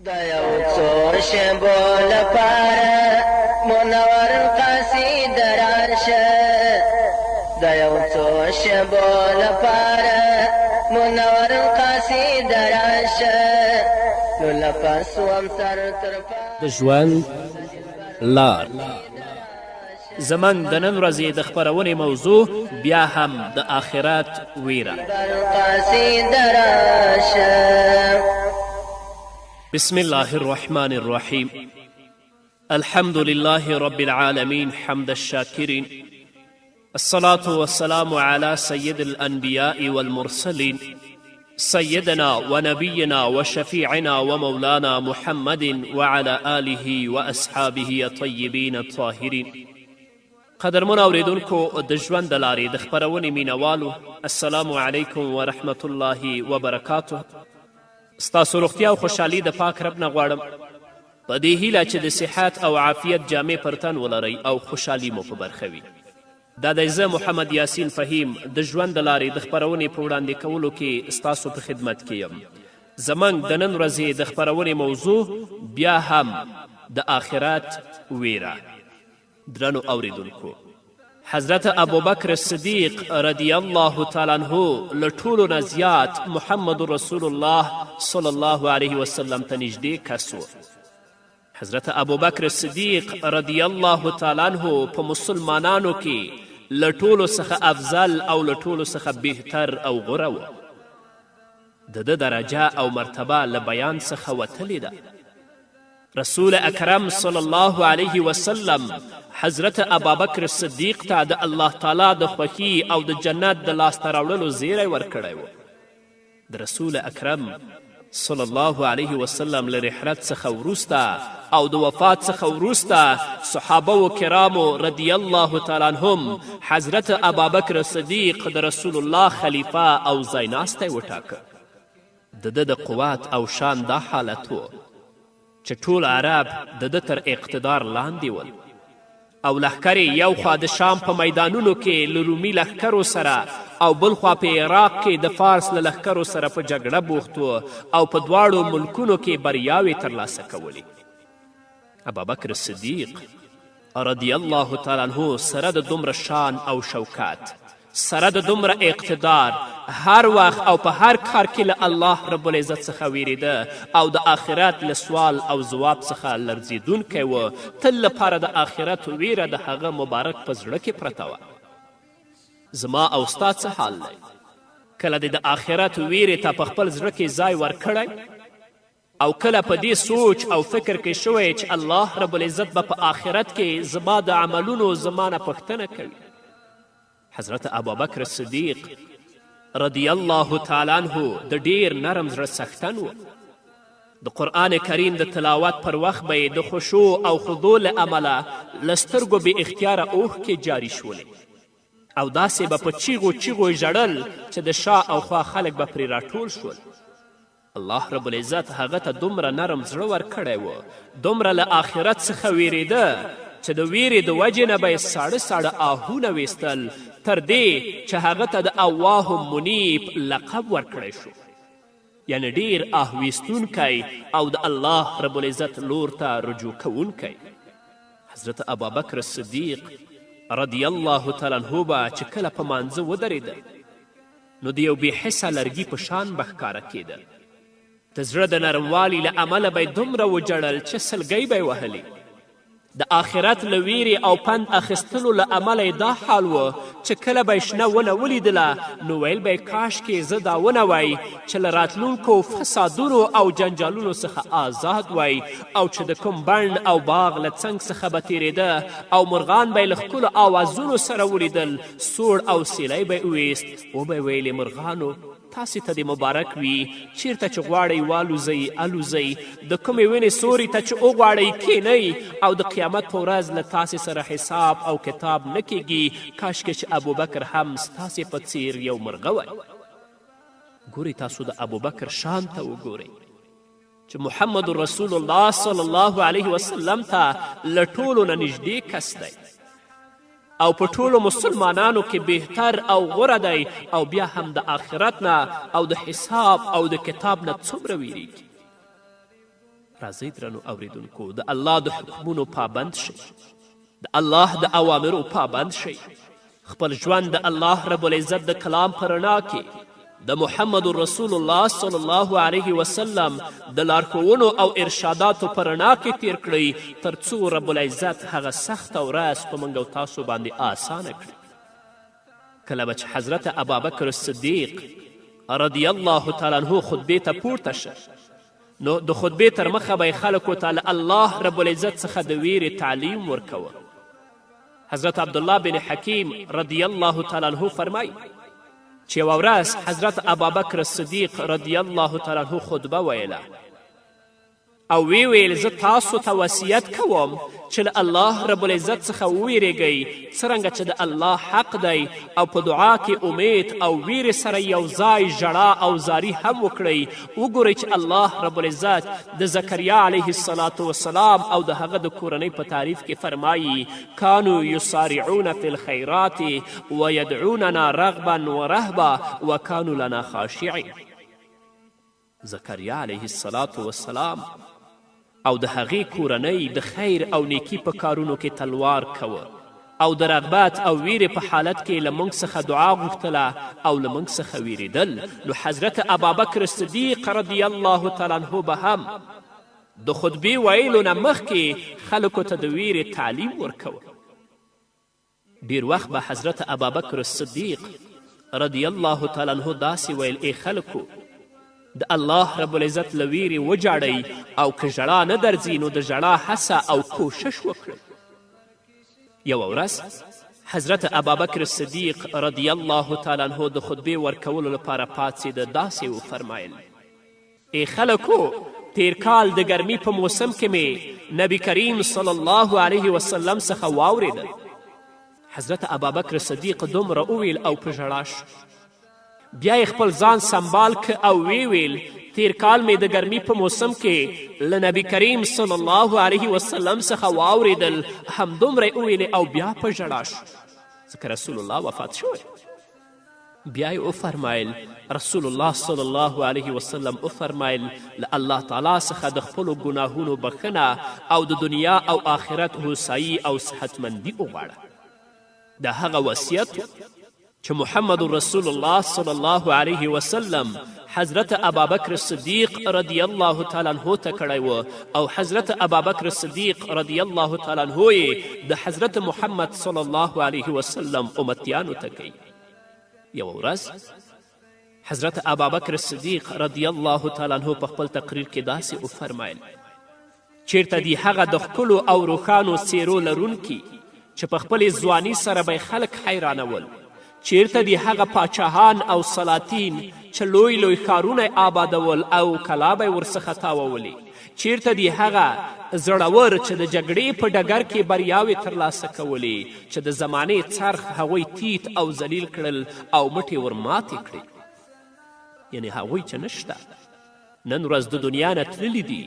د یو څو شېبو لپاره منور قصید راشه، د یو څو شېبو لپاره منور قصید راشه، نو لپس وم سر تر د ژوند لار. زموږ د نن ورځې د خپرونې موضوع بیا هم د آخرت ویره. قصید راشه. بسم الله الرحمن الرحيم. الحمد لله رب العالمين حمد الشاكرين، الصلاة والسلام على سيد الأنبياء والمرسلين سيدنا ونبينا وشفيعنا ومولانا محمد وعلى آله وأصحابه الطيبين الطاهرين. قدرمن اوریدونکو د ژوند د لارې د خپرونې مینوالو، السلام علیکم ورحمة الله وبرکاته. ستاسو روغتیا او خوشحالي د پاک رب نه غواړم، په دې هیله چې د صحت او عافیت جامې پر تن ولرئ او خوشحالي مو په برخه وي. دا دی زه محمد یاسین فهیم د ژوند د لارې د خپرونې په وړاندې کولو کې ستاسو په خدمت کې یم. زموږ د نن ورځې د خپرونې موضوع بیا هم د آخرت ویره. درنو اوریدونکو، حضرت ابوبکر صدیق رضی الله تعالی عنه له ټولو نه زیات محمد رسول الله صلی الله علیه وسلم ته نږدې کس و. حضرت ابوبکر صدیق رضی الله تعالی عنه په مسلمانانو کې له ټولو څخه افضل او له ټولو څخه بهتر او غوره و. د ده درجه او مرتبه له بیان څخه وتلې ده. رسول اکرم صلی الله علیه وسلم حضرت ابابکر صدیق ته د الله تعالی د خوښي او د جنت د لاسته راوړلو زیری ورکړی و. د رسول اکرم صلی الله علیه وسلم له رحلت څخه وروسته او د وفات څخه وروسته صحابه و کرامو رضی الله تعالی عنهم حضرت ابابکر صدیق د رسول الله خلیفه او ځایناستی وټاکه. د ده د قوت او شان دا حالت و چې ټول عرب د ده تر اقتدار لاندې ول او لښکر یې یو خوا د شام په میدانونو کې له رومي لښکرو سره او بل خوا په عراق کې د فارس له لښکرو سره په جګړه بوخت و او په دواړو ملکونو کې بریاوې ترلاسه کولې. ابابکر صدیق رضی الله تعالی عنه سره د دومره شان او شوکت، سره د دومره اقتدار، هر وخت او په هر کار کې له الله رب العزت څخه ویریده او د آخرت له سوال او ځواب څخه لرزیدونکی و. تل لپاره د آخرت ویره د هغه مبارک په زړه کې پرته وه. زما او ستا څه حال دی؟ کله د آخرت ویرې ته په خپل زړه کې ځای ورکړی او کله په دې سوچ او فکر کې شوی چې الله رب العزت به په آخرت کې زما د عملونو زما نه پوښتنه کوي؟ حضرت ابوبکر صدیق رضی الله تعالی عنه د ډیر نرم زړه څښتن و. د قرآن کریم د تلاوت پر وخت به یې د خشوع او خضوع له امله له سترګو بې اختیاره اوښکې جاري شولې او داسې به په چیغو چیغو ژړل چې د شا او خوا خلک به پرې راټول شول. الله رب العزت هغه ته دومره نرم زړه ورکړی و، دومره له آخرت څخه ویرېده چې د ویرې د وجې نه به یې ساړه ساړه آهونه ویستل، تر دې چې هغه ته د اواه منیب لقب ورکړی شو، یعنی ډیر آه ویستونکی او د الله رب العزت لور ته رجوع کوونکی. حضرت ابابکر صدیق رضی الله تعالی عنه به چې کله په مانځه ودرېده نو د یو بېحسه لرګي په شان به ښکاره کېده. د زړه د نرموالي له امله به یې دومره وجړل چې سلګۍ به یې وهلې. د آخرت له ویرې او پند اخیستلو له امله یې دا حال و چې کله به یې شنه ونه ولیدله نو ویل به یې کاشکې زه دا ونه وای چې له راتلونکو فسادونو او جنجالونو څخه آزاد وای او چې د کوم بڼ او باغ له څنګ څخه به تېرېده او مرغان به یې له ښکلو آوازونو سره ولیدل، سوړ او سیلی به یې ویست. وبه یې ویلې مرغانو تاسې ته دې مبارک وي، چیرته چې غواړئ والوځئ الوځئ، د کومې ونې سوري ته چې وغواړئ کښېنئ او د قیامت په ورځ له تاسې سره حساب او کتاب نه کیږي. کاشکې چې ابوبکر هم ستاسې په څیر یو مرغه وی. ګورئ تاسو د ابوبکر شان ته وګورئ چې محمد رسول الله صلی الله علیه وسلم ته له ټولو نه نږدې کس دی او په ټولو مسلمانانو کې بهتر او غوره دی او بیا هم د آخرت نه او د حساب او د کتاب نه څومره ویریږي. راځئ درنو اوریدونکو د الله د حکمونو پابند شئ، د الله د اوامرو پابند شئ، خپل ژوند د الله رب العزت د کلام په رڼا کې د محمد رسول الله صلی الله علیه وسلم د لارښوونو او ارشاداتو په رڼا کې تیر کړئ، تر څو رب العزت هغه سخته ورځ په موږ او تاسو باندې آسانه کړي. کله به چې حضرت ابابکر صدیق رضی الله تعالی عنه خطبې ته پورته شه، نو د خطبې تر مخه به یې خلکو ته له الله رب العزت څخه د ویرې تعلیم ورکوه. حضرت عبدالله بن حکیم رضی الله تعالی عنه فرمایي چې یوه ورځ حضرت ابابکر صدیق رضی الله تعالی عنه خطبه ویله او وی ویل زه تاسو ته وصیت کوم چې له الله رب العزت څخه وویرېږئ، څرنګه چې د الله حق دی، او په دعا کې امید او ویرې سره یو ځای ژړا او زاری هم وکړئ. وګورئ چې الله رب العزت د زکریا علیه السلام او د هغه د کورنۍ په تعریف کې فرمایي کانو یسارعون فی الخیرات ویدعوننا رغبا ورهبا وکانو لنا خاشعین. زکریا علیه السلام او د هغې کورنۍ د خیر او نیکی په کارونو کې تلوار کوه او د رغبت او ویرې په حالت کې له موږ څخه دعا غوښتله او له موږ څخه ویرېدل. نو حضرت ابابکر صدیق رضی الله تعالی عنه به هم د خطبې ویلو نه مخکې خلکو ته د ویرې تعلیم ورکوه. ډیر وخت به حضرت ابابکر صدیق رضی الله تعالی عنه داسې ویل ای خلکو د الله رب العزت له ویرې وجاړئ او که ژړا نه درځي نو د ژړا هڅه او کوشش وکړئ. یوه ورځ حضرت ابابکر صدیق رضی الله تعالی عنه د خطبې ورکولو لپاره پاڅېده، داسې وفرمایل ای خلکو تیر کال د ګرمي په موسم کې مې نبی کریم صلی الله علیه وسلم څخه واورېدل. حضرت ابابکر صدیق دومره وویل او په ژړا شو. بیا یې خپل ځان سنبال که او ویل تیر کال مې د ګرمي په موسم کې له نبی کریم صلی الله علیه وسلم څخه واورېدل، همدومره یې وویلې او بیا په ژړا شو ځکه رسول الله وفات شوی. بیا یې وفرمایل رسول الله صلی الله علیه وسلم وفرمایل له الله تعالی څخه د خپلو ګناهونو بخښنه او د دنیا او آخرت هوسایي او صحتمندي وغواړه. دا هغه وصیت چې محمد رسول الله صلی الله علیه وسلم حضرت ابابکر صدیق رضی الله تعالی عنه ته کړی و او حضرت ابابکر صدیق رضی الله تعالی عنه یې د حضرت محمد صلی الله علیه وسلم امتیانو ته کوي. یوه ورځ حضرت ابابکر صدیق رضی الله تعالی عنه په خپل تقریر کې داسې وفرمایل چیرته دی هغه د ښکلو او روښانو څیرو لرونکي چې په خپلې ځواني سره به خلک حیرانول، چیرته دی هغه پاچاهان او سلاطین چې لوی لوی ښارونه آبادول او کلا به یې ورڅخه تاوولې، چیرته دی هغه زړور چې د جګړې په ډګر کې بریاوې ترلاسه کولې چې د زمانې څرخ هغوی تیت او ذلیل کړل او مټې ورماتې کړې. یعنې هغوی چې نشته نن ورځ د دنیا نه تللي دي،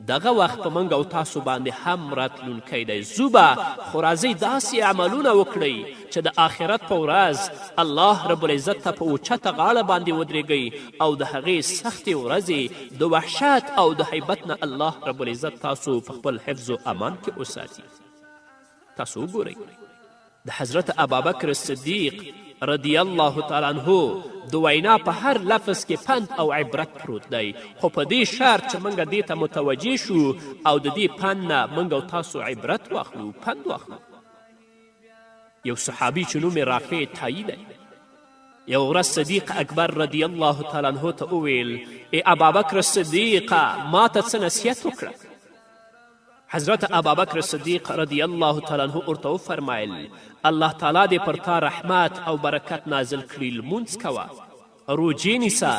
دغه وخت په موږ او تاسو باندې هم راتلونکی دی. زو به خو راځئ داسې عملونه وکړئ چې د آخرت په ورځ الله رب العزت ته په اوچته غاړه باندې ودرېږئ او د هغې سختې ورځې د وحشت او د هیبت نه الله رب العزت تاسو په خپل حفظ و امان کې وساتي. تاسو وګورئ د حضرت ابابکر صدیق رضی الله تعالی عنه د وینا په هر لفظ کې پند او عبرت پروت دی، خو په دې شرط چې موږ دې ته متوجه شو او د دې پند نه موږ او تاسو عبرت واخلو، پند واخلو. یو صحابي چې نوم یې رافع تایی دی، یو ورځ صدیق اکبر رضی الله تعالی عنه ته وویل ای ابابکر صدیقه ما ته څه نصیحت وکړه. حضرت ابابکر صدیق رضی الله تعالی عنه ورته وفرمایل الله تعالی دې پر تا رحمت او برکت نازل کړي، لمونځ کوه، روجې نیسه،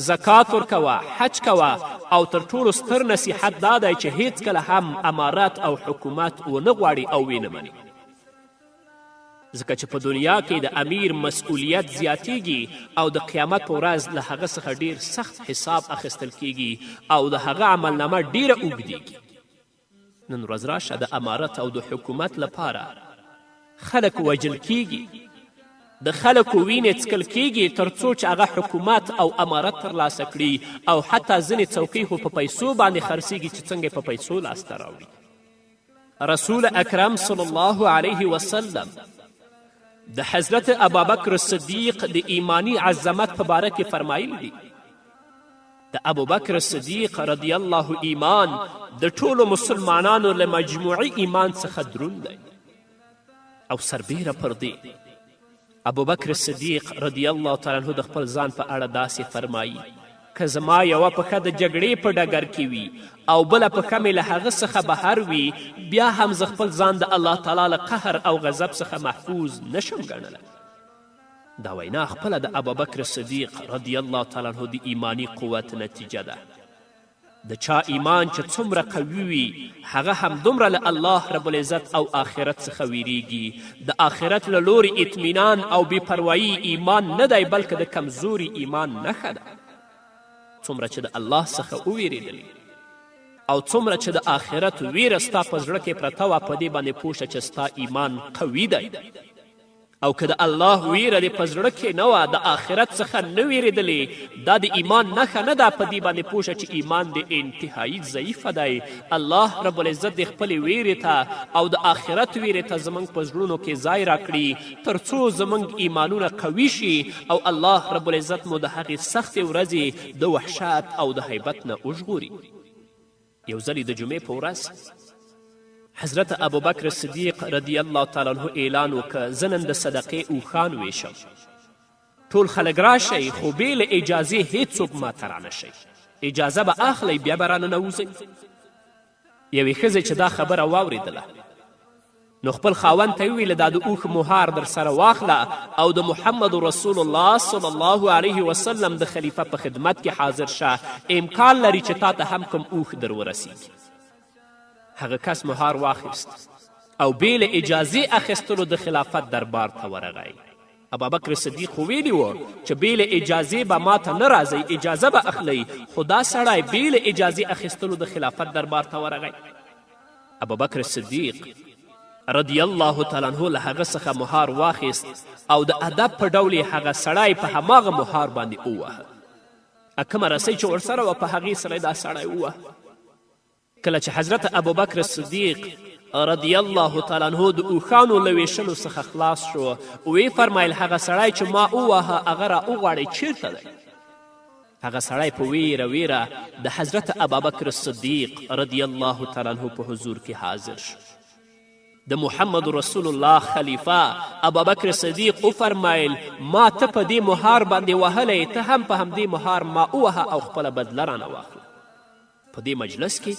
زکات ورکوه، حج کوه او تر ټولو ستر نصیحت دا دی چې هیڅکله هم امارت او حکومت ونه غواړي او ویې نه مني، ځکه چې په دنیا کې د امیر مسئولیت زیاتیږي او د قیامت په ورځ له هغه څخه ډیر سخت حساب اخیستل کیږي او د هغه عملنامه ډیره اوږدیږي. نن ورځ راشه د امارت او د حکومت لپاره خلک وژل کیږي، د خلکو وینې څکل کیږي تر څو چې هغه حکومت او امارت ترلاسه کړي او حتی ځینې څوکۍ خو په پیسو باندې خرڅیږي چې څنګه په پیسو لاسته راوړي. رسول اکرم صلی الله علیه وسلم د حضرت ابابکر صدیق د ایمانی عظمت په باره کې فرمایلی دي د ابوبکر صدیق رضی الله ایمان د ټولو مسلمانانو له مجموعي ایمان څخه دروند دی او سربیره پر دې ابوبکر صدیق رضی الله تعالی عنه د خپل ځان په اړه داسې فرمایي که زما یوه پښه د جګړې په ډګر کې وي او بله پښه مې له هغه څخه بهر وي بیا هم زه خپل ځان د الله تعالی له قهر او غضب څخه محفوظ نشم ګڼلی. دا وینا خپله د ابوبکر صدیق رضی الله تعالی عنه د ایمانی قوت نتیجه ده. د چا ایمان چې څومره قوي وي هغه همدومره له الله رب العزت او آخرت څخه ویریږي. د آخرت له لوري اطمینان او بېپروایي ایمان نه دی بلکې د کمزوري ایمان نښه ده. څومره چې د الله څخه وویرېدلی او څومره چې د آخرت ویره ستا په زړه کې پرته وه په دې باندې پوه شه چې ستا ایمان قوي دی. او که د الله ویره دې په زړه کې نه وه د آخرت څخه نه ویرېدلې دا د ایمان نښه نه ده. په دې باندې پوه شه چې ایمان دې انتهایي ضعیفه دی. الله رب العزت دې خپلې ویرې ته او د آخرت ویرې ته زموږ په زړونو کې ځای راکړي تر څو زموږ ایمانونه قوي شي او الله رب العزت مو د هغې سختې ورځې د وحشت او د هیبت نه وژغوري. یو ځلې د جمعې په ورځ حضرت ابوبکر صدیق رضی الله تعالی عنه اعلان وکړه زه نن د صدقې اوښان ویشم. ټول خلک راشئ خو بې له اجازې هیڅوک ماته رانشئ. اجازه به اخلئ بیا به راننوځئ. یوې ښځې چې دا خبره واورېدله نو خپل خاوند ته وویله دا د اوښ مهار در سره واخله او د محمد رسول الله صلی الله علیه وسلم د خلیفه په خدمت کې حاضر شه. امکان لري چې تا ته هم کوم اوښ در ورسیږي. هغه کس مهار واخیست او بې له اجازې اخیستلو د خلافت دربار ته ورغی. ابوبکر صدیق خو ویلي و چې بې له اجازې به ما ته نه راځئ اجازه به اخلئ خو دا سړی بې له اجازې اخیستلو د خلافت دربار ته ورغی. ابوبکر صدیق رضی الله تعالی عنه له هغه څخه مهار واخیست او د ادب په ډول یې هغه سړی په هماغه مهار باندې ووهه. کومه رسۍ چې ورسره وه په هغې سره دا سړی ووهه. کله چې حضرت ابوبکر صدیق رضی الله تعالی عنه د اوښانو له ویشلو څخه خلاص شو ویې فرمیل هغه سړی چې ما ووهه هغه را وغواړئ چیرته دی؟ هغه سړی په ویره ویره د حضرت ابوبکر صدیق رضی الله تعالی عنه په حضور کې حاضر شو. د محمد رسول الله خلیفه ابوبکر صدیق وفرمیل ما ته په دې مهار باندې وهلی ته هم په همدې مهار ما ووهه او خپله بدله رانه واخله. په دې مجلس کې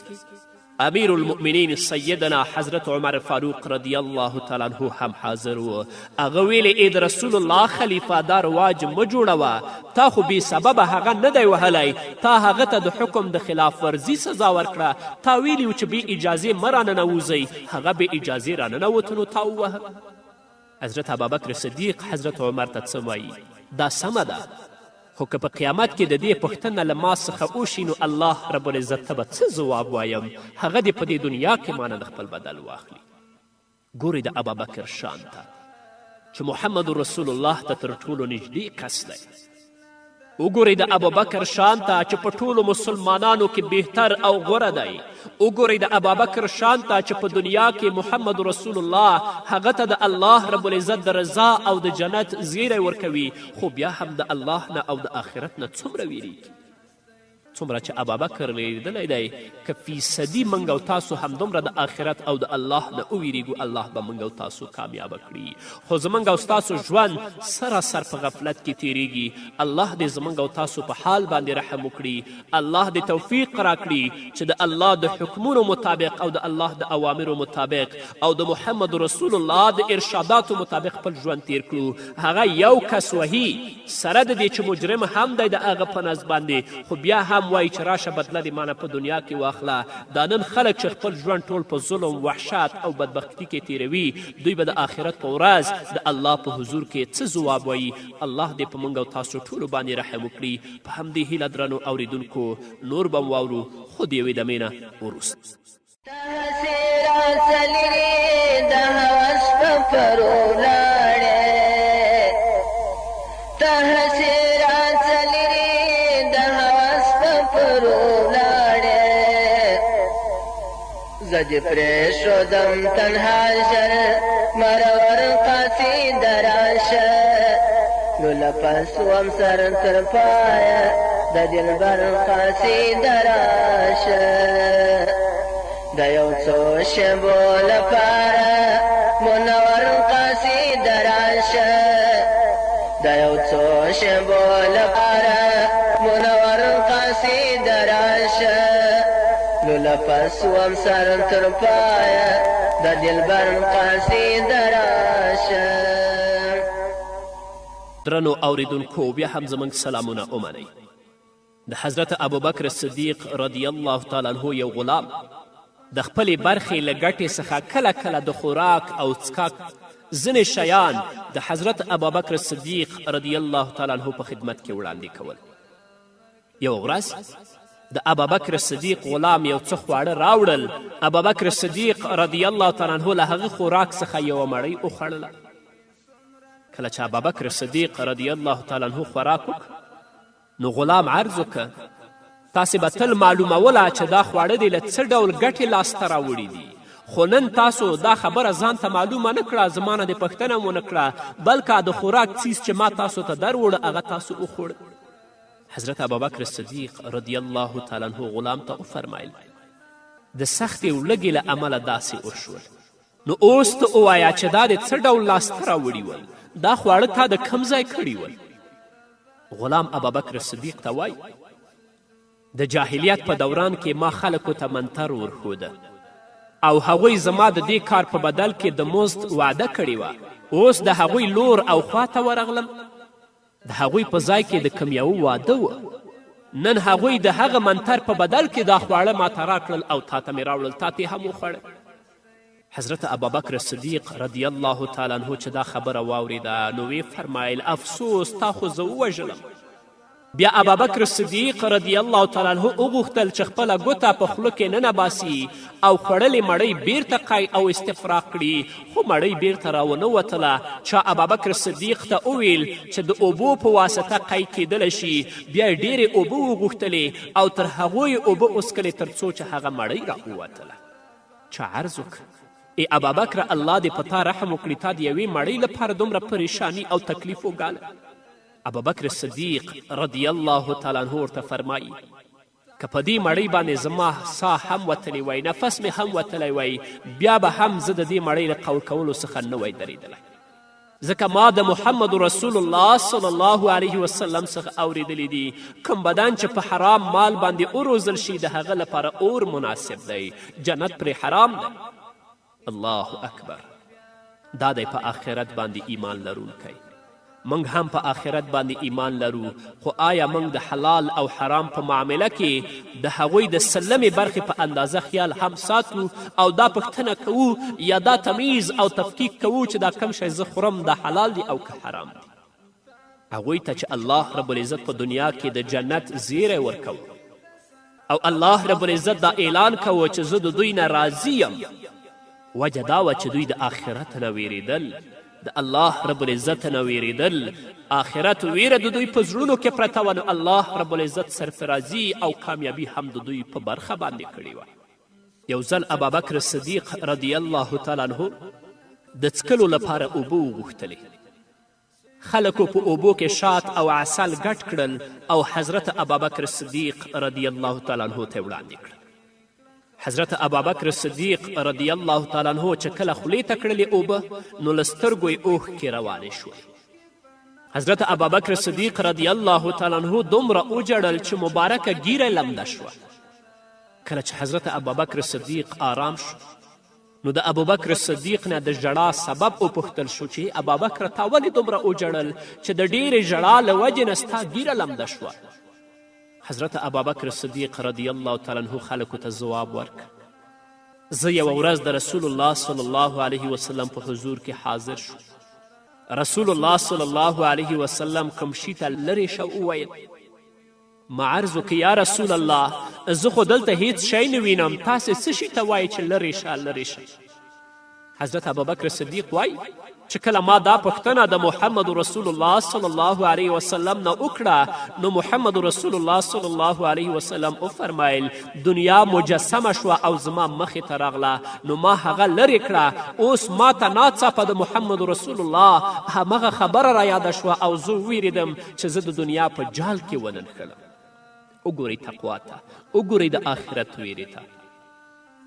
امیر المؤمنین سیدنا حضرت عمر فاروق رضی الله تعالی عنه هم حاضر و. هغه ویلې ای د رسول الله خلیفه دا رواج مه جوړوه. تا خو بې سببه هغه نه دی وهلی. تا هغه ته د حکم د خلاف ورزي سزا ورکړه. تا ویلي و چې بې اجازې مه راننوځئ. هغه بې اجازې راننوته نو تا ووهه. حضرت ابوبکر صدیق حضرت عمر ته څه وایي دا سمه ده خو که په قیامت کې د دې پوښتنه له ما څخه وشي نو الله رب العزت ته به څه ځواب وایم؟ هغه دې په دې دنیا کې مانه د خپل بدل واخلي. ګورئ د ابوبکر شان ته چې محمد رسول الله ته تر ټولو نږدې کس دی. وګورئ د ابوبکر شان ته چې په ټولو مسلمانانو کې بهتر او غوره دی. وګورئ د ابوبکر شان ته چې په دنیا کې محمد رسول الله هغه ته د الله رب العزت د رضا او د جنت زیری ورکوي خو بیا هم د الله نه او د آخرت نه څومره ویریږي. څومره چې ابوبکر لیدلی دی که فیصدي موږ او تاسو همدومره د آخرت او د الله نه وویریږو الله به موږ او تاسو کامیابه کړي. خو زموږ او ستاسو ژوند سراسر په غفلت کې تیریږي. الله دې زموږ او تاسو په حال باندې رحم وکړي. الله دې توفیق راکړي چې د الله د حکمونو مطابق او د الله د اوامرو مطابق او د محمد رسول الله د ارشاداتو مطابق خپل ژوند تیر کړو. هغه یو کس وهي سره د دې چې مجرم هم دی د هغه په نظر باندې خو بیا هم وایي چې راشه بدله دې مانه په دنیا کې واخله. دا نن خلک چې خپل ژوند ټول په ظلم وحشت او بدبختي کې تیروي دوی به د آخرت په ورځ د الله په حضور کې څه ځواب وایي؟ الله دې په موږ او تاسو ټولو باندې رحم وکړي. په همدې هیله درنو اوریدونکو نور به واورو خو د یوې دمې نه وروسته. د هوس په فرو لاړې زه دې پرېښودم تنها ژر مرور قصیده راشه نو لپس وم سر تر پایه د دلبر قصیده راشه د یو څو شېبو لپاره منور قصیده راشه د یو څو شېبو لپاره منور قصیده راشه نو لپس وم سر تر پایه د دلبر قصیده راشه. درنو اوریدونکو بیا هم زموږ سلامونه ومنئ. د حضرت ابوبکر صدیق رضی الله تعالی عنه یو غلام د خپلې برخې له ګټې څخه کله کله د خوراک او څښاک ځینې شیان د حضرت ابوبکر صدیق رضی الله تعالی عنه په خدمت کې وړاندې کول. یوه ورځ د ابوبکر صدیق غلام یو څه خواړه راوړل. ابوبکر صدیق رضی الله تعالی عنه له هغه خوراک څخه یوه مړۍ وخوړله. کله چې ابوبکر صدیق رضی الله تعالی عنه خوراک وکړ نو غلام عرض وکړه تاسې به تل معلوموله چې دا خواړه دې له څه ډول ګټې لاسته راوړي دي، خو نن تاسو دا خبره ځان ته معلومه نه کړه، زما نه دې پوښتنه ونه کړه، بلکې د خوراک څیز چې ما تاسو ته دروړه هغه تاسو وخوړ. حضرت ابوبکر صدیق رضی الله تعالی عنه غلام ته وفرمیل د سختې ولږې له امله داسې وشول، نو اوس ته ووایه چې دا دې څه ډول لاسته راوړي ول، دا خواړه تا د کوم ځای کړي ول؟ غلام ابوبکر صدیق ته وایي د جاهلیت په دوران کې ما خلکو ته منتر ورښوده او هغوی زما د دې کار په بدل کې د مزد وعده کړې وه. اوس د هغوی لور او خوا ته ورغلم، د هغوی په ځای کې د کوم یوه واده و. نن هغوی د هغه منتر په بدل کې دا خواړه ماته راکړل او تا ته مې راوړل، تا ته هم وخوړه. حضرت ابوبکر صدیق رضی الله تعالی عنه چې دا خبره واورېده نو ویې فرمایل افسوس تا خو زه ووژلم. بیا ابوبکر صدیق رضی الله تعالی عنه وغوښتل چې خپله ګوته په خوله کې ننباسي او خوړلې مړۍ بیرته قی او استفراق کړي، خو مړۍ بیرته راونه وتله. چا ابوبکر صدیق ته وویل چې د اوبو په واسطه قی کیدلی شي، بیا یې ډېرې اوبه وغوښتلې او تر هغو یې اوبه وڅکلې تر څو چې هغه مړۍ راووتله. چا عرض وکړ ای ابوبکر الله دې په تا رحم وکړي، تا د یوې مړۍ لپاره دومره پریشانی او تکلیف وګاله. ابوبکر صدیق رضی الله تعالی عنه ورته فرمایي که په دې مړۍ باندې زما ساه هم وتلی وی، نفس مې هم وتلی وی، بیا به هم زه د دې مړۍ له قول کولو څخه نه وی درېدلی، ځکه ما د محمد رسول الله صلی الله علیه وسلم څخه اورېدلی دي کوم بدن چې په حرام مال باندې وروزل شي د هغه لپاره اور مناسب دی، جنت پرې حرام دی. الله اکبر. دا دی په آخرت باندې ایمان لرونکی. موږ هم په آخرت باندې ایمان لرو، خو آیا موږ د حلال او حرام په معامله کې د هغوی د سلمې برخې په اندازه خیال هم ساتو او دا پوښتنه کوو یا دا تمیز او تفکیک کوو چې دا کم شی زه خورم دا حلال دی او که حرام دی؟ هغوی ته چې الله رب العزت په دنیا کې د جنت زیری ورکوو او الله رب العزت دا اعلان کوو چې زه د دوی نه راضي یم، وجه دا وه چې دوی د آخرت نه ویرېدل، د الله رب العزت نه ویرېدل. آخرت ویره د دوی په زړونو کې پرته وه، نو الله رب العزت سرفرازي او کامیابي هم د دوی په برخه باندې کړې وه. یو ځل ابوبکر صدیق رضی الله تعالی عنه د څکلو لپاره اوبه وغوښتلې. خلکو په اوبو کې شات او عسل ګډ کړل او حضرت ابوبکر صدیق رضی الله تعالی عنه ته وړاندې کړل. حضرت ابوبکر صدیق رضی الله تعالی عنه چې کله خولې ته کړلې اوبه نو له سترګو یې اوښکې روانې شوې. حضرت ابوبکر صدیق رضی الله تعالی عنه دومره وژړل چې مبارکه ږیره لمده شوه. کله چې حضرت ابوبکر صدیق آرام شو نو د ابوبکر صدیق نه د ژړا سبب وپوښتل شو چې ابوبکر تا ولې دومره وژړل چې د ډېرې ژړا له وجې نه ستا ږیره لمده شوه؟ حضرت ابوبکر صدیق رضی الله تعالی عنه خلکو ته ځواب ورک زه یوه ورځ د رسول الله صلی الله علیه وسلم په حضور کې حاضر شو. رسول الله صلی الله علیه وسلم کوم شي ته لرې شه وویل. ما عرض وکړ یا رسول الله زه خو دلته هیڅ شی نه وینم، تاسې څه شي ته وایئ چې لرې شه لرې شه؟ حضرت ابوبکر صدیق وایي چې کله ما دا پوښتنه د محمد رسول الله صلی الله علیه وسلم نه وکړه نو محمد رسول الله صلی الله علیه وسلم وفرمایل دنیا مجسمه شوه او زما مخې ته راغله نو ما هغه لرې کړه اوس ما ته ناڅاپه د محمد رسول الله همغه خبره را یاده شوه او زه وویرېدم چې زه د دنیا په جال کې وننښلم. وګورئ تقوا ته، وګورئ د آخرت ویرې ته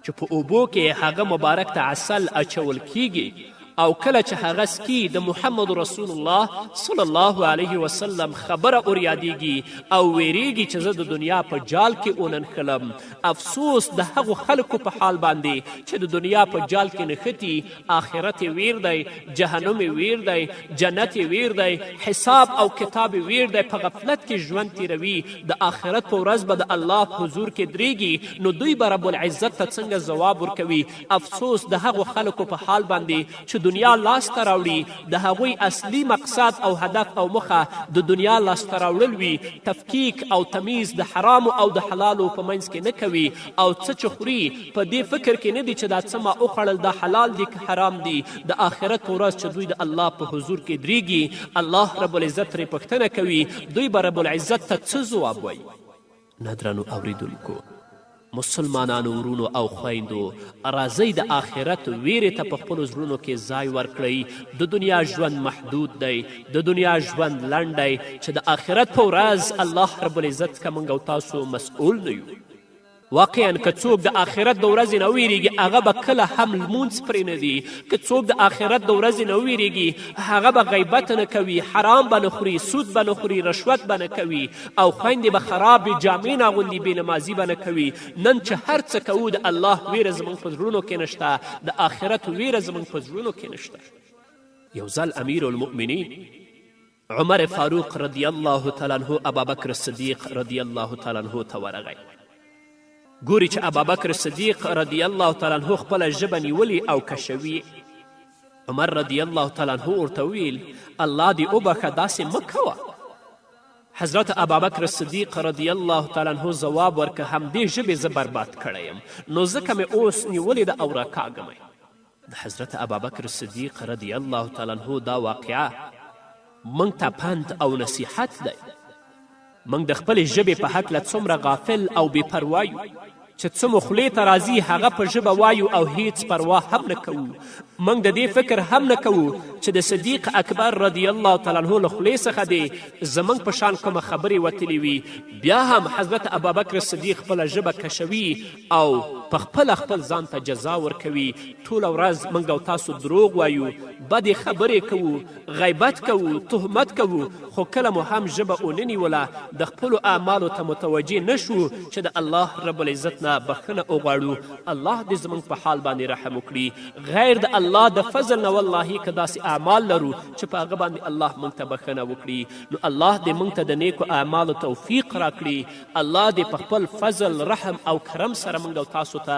چې په اوبو کې هغه مبارک ته عسل اچول کیږي او کله چې هغه سکي د محمد رسول الله صلی الله علیه وسلم خبره اوریادیږي او ویریږي چې زه د دنیا په جال کې وننښلم. افسوس د هغو خلکو په حال باندې چې د دنیا په جال کې نښتي، آخرت یې ویر دی، جهنم یې ویر دی، جنت یې ویر دی، حساب او کتاب یې ویر دی، په غفلت کې ژوند تیروي، د آخرت په ورځ به د الله په حضور کې درېږي نو دوی به رب العزت ته څنګه ځواب ورکوي. افسوس د هغو خلکو په حال باندې چې دنیا لاسته راوړي، د هغوی اصلي مقصد او هدف او مخه د دنیا لاسته راوړل وي، تفکیک او تمیز د حرامو او د حلالو په منځ کې نه کوي او څه چې خوري په دې فکر کې نه دي چې دا څه ما وخوړل دا حلال دي که حرام دي. د آخرت په ورځ چې دوی د الله په حضور کې درېږي الله رب العزت ترې پوښتنه کوي، دوی به رب العزت ته څه ځواب وایي؟ نه درنو اوریدونکو، مسلمانانو ورونو او خویندو، راځئ د آخرت ویرې ته په خپلو زړونو کې ځای ورکړئ. د دنیا ژوند محدود دی، د دنیا ژوند لنډ دی چې د آخرت په ورځ الله رب العزت څخه موږ او تاسو مسؤول نه یو. واقعا که څوک د آخرت د ورځې نه ویرېږي هغه به کله هم لمونځ پرې نه دي. که څوک د آخرت د ورځې نه ویرېږي هغه به غیبت نه کوي، حرام به نه خوري، سود به نه خوري، رشوت به نه کوي او خویندې به خرابې جامې نه اغوندي، بېنمازي به نه کوي. نن چې هر څه کوو د الله ویره زموږ په زړونو کې نشته، د آخرت ویره زموږ په زړونو کې نشته. یو ځل امیر المؤمنین عمر فاروق رضی الله تعالی عنه ابابکر صدیق رضی الله تعالی عنه ته ورغی. ګوري چې ابابکر صدیق رضی الله تعالی عنه خپله ژبه نیولې او کشوي. عمر رضی الله تعالی عنه ورته ویل الله دې وبخه داسې مه کوه. حضرت ابابکر صدیق رضی الله تعالی عنه ځواب ورکه همدې ژبې زه برباد کړی یم نو ځکه مې اوس نیولې ده او راکاږم. د حضرت ابابکر صدیق رضی الله تعالی عنه دا واقعه موږ ته پند او نصیحت دی. موږ د خپلې ژبې په هکله څومره غافل او بې پروا یو چې څه مو خولې ته راځي هغه په ژبه وایو او هیڅ پروا هم نه کوو. موږ د دې فکر هم نه کوو چې د صدیق اکبر رضی الله تعالی عنه له خولې څخه دی زموږ په شان کومه خبرې وتلې وي. بیا هم حضرت ابابکر صدیق خپله ژبه کشوي او په خپله خپل ځان ته جزا ورکوي. ټوله ورځ موږ او تاسو دروغ وایو، بدې خبرې کوو، غیبت کوو، تهمت کوو، خو کله مو هم ژبه ونه نیوله د خپلو اعمالو ته متوجه نشو چې د الله رب العزت نه بخښنه وغواړو. الله دې زموږ په حال باندې رحم وکړي. غیر د الله د فضل نه والله که داسې اعمال لرو چې په هغه باندې الله موږ ته بخښنه وکړي نو الله دې موږ ته د نیکو اعمالو توفیق راکړي. الله دې په خپل فضل، رحم او کرم سره موږ او تاسو ته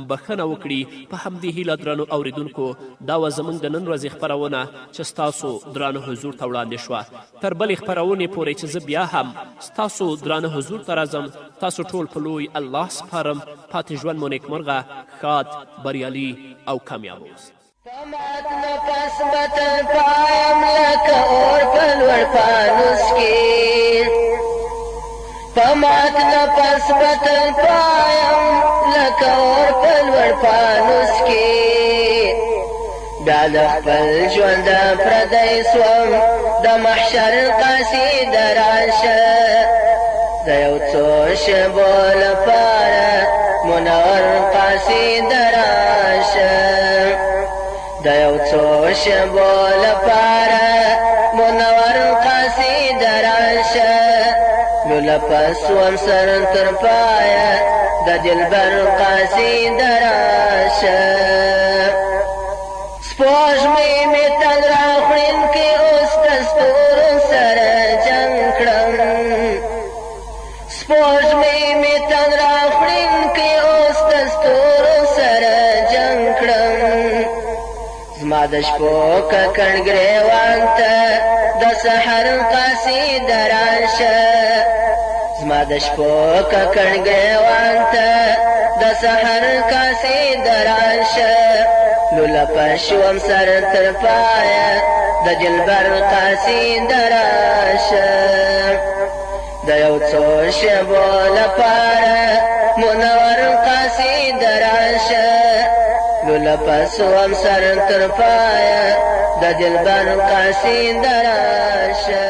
بخښنه وکړي. په همدې هیله درنو اوریدونکو دا وه زموږ د نن ورځې خپرونه چې ستاسو درانه حضور ته وړاندې شوه. تر بلې خپرونې پورې چې زه بیا هم ستاسو درانه حضور ته راځم تاسو ټول په لوی الله سپارم. پاتې ژوند مو نیکمرغه، ښاد، بریالي او کامیاب اوسئ. فمات نفس بتل پایم لکه اور په لوړ فانوس کې، فمات نفس بتل پایم لکه اور په لوړ فانوس کې، بیا د خپل ژوند پردی سوم د محشر قصیده راشه، د یو څو شېبو لپاره منور قصیده راشه، د یو څو شېبو لپاره منور قصیده راشه، لولپس وم سر تر پایه د دلبر قصیده راشه. سپوږمۍ مې تن راخوړینکې اوس د ستورو سره جنګ کړم، سپوږمۍ مې تن راخوړینکې اوس د ستورو سره جنګ کړم، زما د شپو ککړ ګریوان ته د سحر قصیده راشه، زما د شپو ککړ ګریوان ته د سحر قصیده راشه، لولا پشوم سر تر پایه د دلبر قصیده راشه د یو څو شېبو لپاره منور قصیده راشه لولا پشوم سر تر پایه د دلبر قصیده راشه